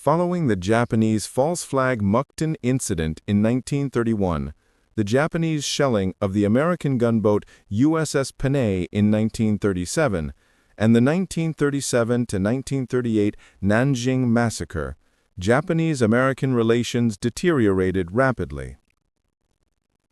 Following the Japanese false flag Mukden incident in 1931, the Japanese shelling of the American gunboat USS Panay in 1937, and the 1937–1938 Nanjing Massacre, Japanese-American relations deteriorated rapidly.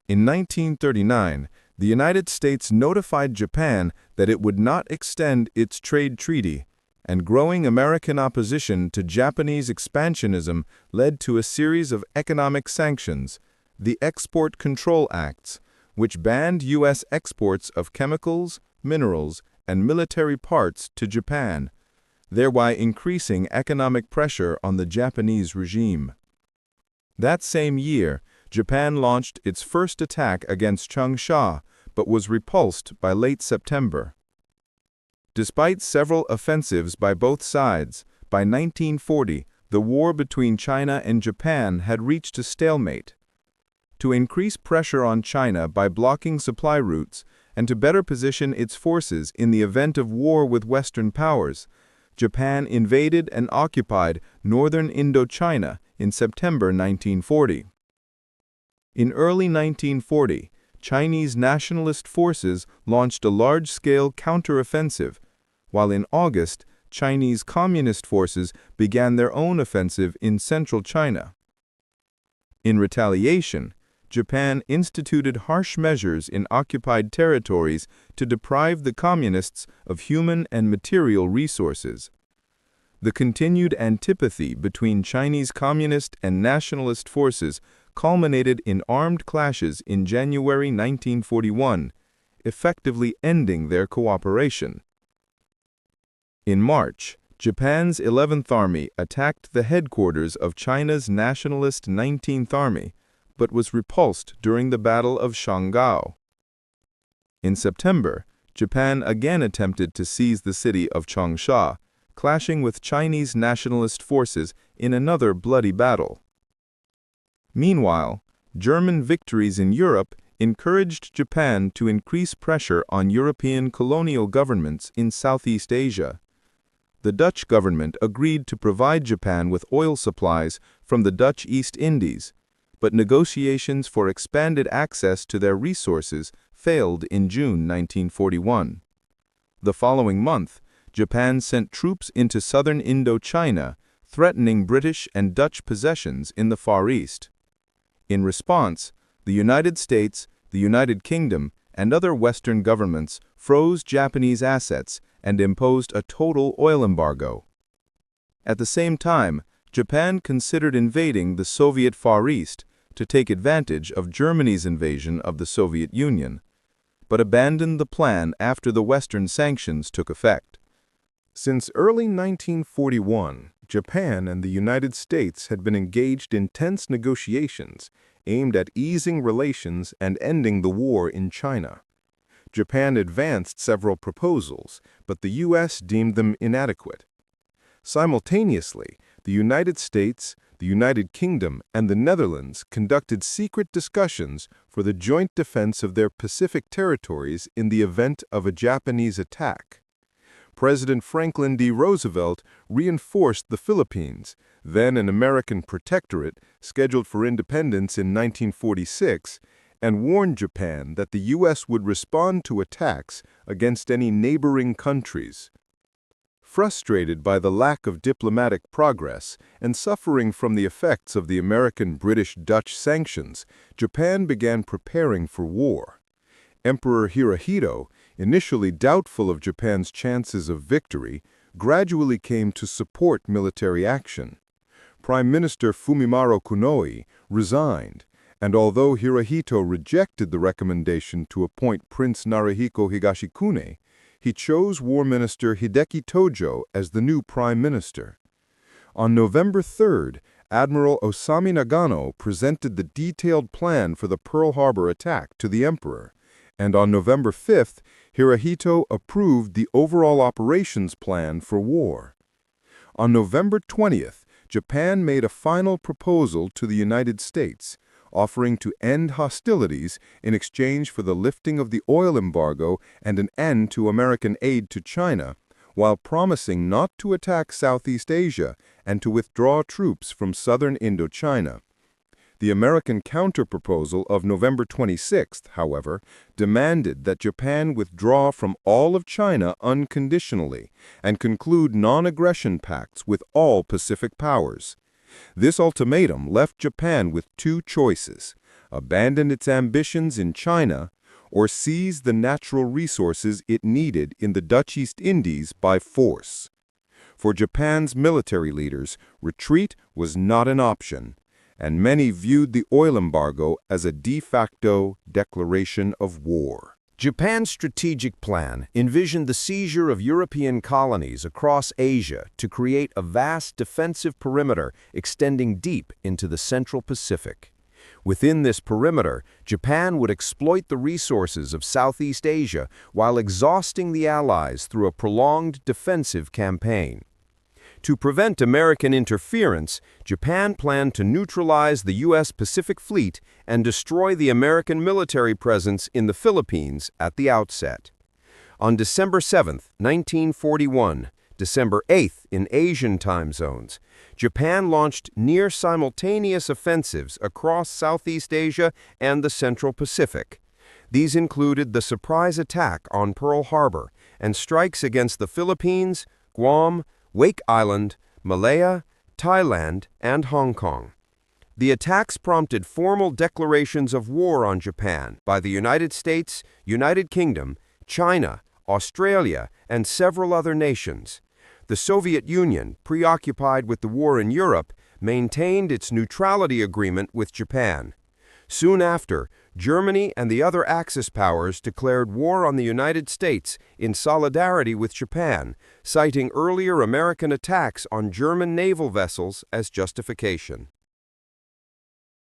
In 1939, the United States notified Japan that it would not extend its trade treaty, and growing American opposition to Japanese expansionism led to a series of economic sanctions, the Export Control Acts, which banned U.S. exports of chemicals, minerals, and military parts to Japan, thereby increasing economic pressure on the Japanese regime. That same year, Japan launched its first attack against Changsha, but was repulsed by late September. Despite several offensives by both sides, by 1940, the war between China and Japan had reached a stalemate. To increase pressure on China by blocking supply routes and to better position its forces in the event of war with Western powers, Japan invaded and occupied northern Indochina in September 1940. In early 1940, Chinese nationalist forces launched a large-scale counteroffensive, while in August, Chinese communist forces began their own offensive in central China. In retaliation, Japan instituted harsh measures in occupied territories to deprive the communists of human and material resources. The continued antipathy between Chinese communist and nationalist forces culminated in armed clashes in January 1941, effectively ending their cooperation. In March, Japan's 11th Army attacked the headquarters of China's nationalist 19th Army, but was repulsed during the Battle of Shanggao. In September, Japan again attempted to seize the city of Changsha, clashing with Chinese nationalist forces in another bloody battle. Meanwhile, German victories in Europe encouraged Japan to increase pressure on European colonial governments in Southeast Asia. The Dutch government agreed to provide Japan with oil supplies from the Dutch East Indies, but negotiations for expanded access to their resources failed in June 1941. The following month, Japan sent troops into southern Indochina, threatening British and Dutch possessions in the Far East. In response, the United States, the United Kingdom, and other Western governments froze Japanese assets and imposed a total oil embargo. At the same time, Japan considered invading the Soviet Far East to take advantage of Germany's invasion of the Soviet Union, but abandoned the plan after the Western sanctions took effect. Since early 1941, Japan and the United States had been engaged in tense negotiations aimed at easing relations and ending the war in China. Japan advanced several proposals, but the U.S. deemed them inadequate. Simultaneously, the United States, the United Kingdom, and the Netherlands conducted secret discussions for the joint defense of their Pacific territories in the event of a Japanese attack. President Franklin D. Roosevelt reinforced the Philippines, then an American protectorate scheduled for independence in 1946, and warned Japan that the U.S. would respond to attacks against any neighboring countries. Frustrated by the lack of diplomatic progress and suffering from the effects of the American-British-Dutch sanctions, Japan began preparing for war. Emperor Hirohito, initially doubtful of Japan's chances of victory, gradually came to support military action. Prime Minister Fumimaro Konoe resigned, and although Hirohito rejected the recommendation to appoint Prince Narihiko Higashikune, he chose War Minister Hideki Tojo as the new Prime Minister. On November 3rd, Admiral Osami Nagano presented the detailed plan for the Pearl Harbor attack to the Emperor, and on November 5th, Hirohito approved the overall operations plan for war. On November 20th, Japan made a final proposal to the United States, offering to end hostilities in exchange for the lifting of the oil embargo and an end to American aid to China, while promising not to attack Southeast Asia and to withdraw troops from southern Indochina. The American counterproposal of November 26, however, demanded that Japan withdraw from all of China unconditionally and conclude non-aggression pacts with all Pacific powers. This ultimatum left Japan with two choices: abandon its ambitions in China or seize the natural resources it needed in the Dutch East Indies by force. For Japan's military leaders, retreat was not an option, and many viewed the oil embargo as a de facto declaration of war. Japan's strategic plan envisioned the seizure of European colonies across Asia to create a vast defensive perimeter extending deep into the Central Pacific. Within this perimeter, Japan would exploit the resources of Southeast Asia while exhausting the Allies through a prolonged defensive campaign. To prevent American interference, Japan planned to neutralize the U.S. Pacific Fleet and destroy the American military presence in the Philippines at the outset. On December 7, 1941, December 8th in Asian time zones, Japan launched near-simultaneous offensives across Southeast Asia and the Central Pacific. These included the surprise attack on Pearl Harbor and strikes against the Philippines, Guam, Wake Island, Malaya, Thailand, and Hong Kong. The attacks prompted formal declarations of war on Japan by the United States, United Kingdom, China, Australia, and several other nations. The Soviet Union, preoccupied with the war in Europe, maintained its neutrality agreement with Japan. Soon after, Germany and the other Axis powers declared war on the United States in solidarity with Japan, citing earlier American attacks on German naval vessels as justification.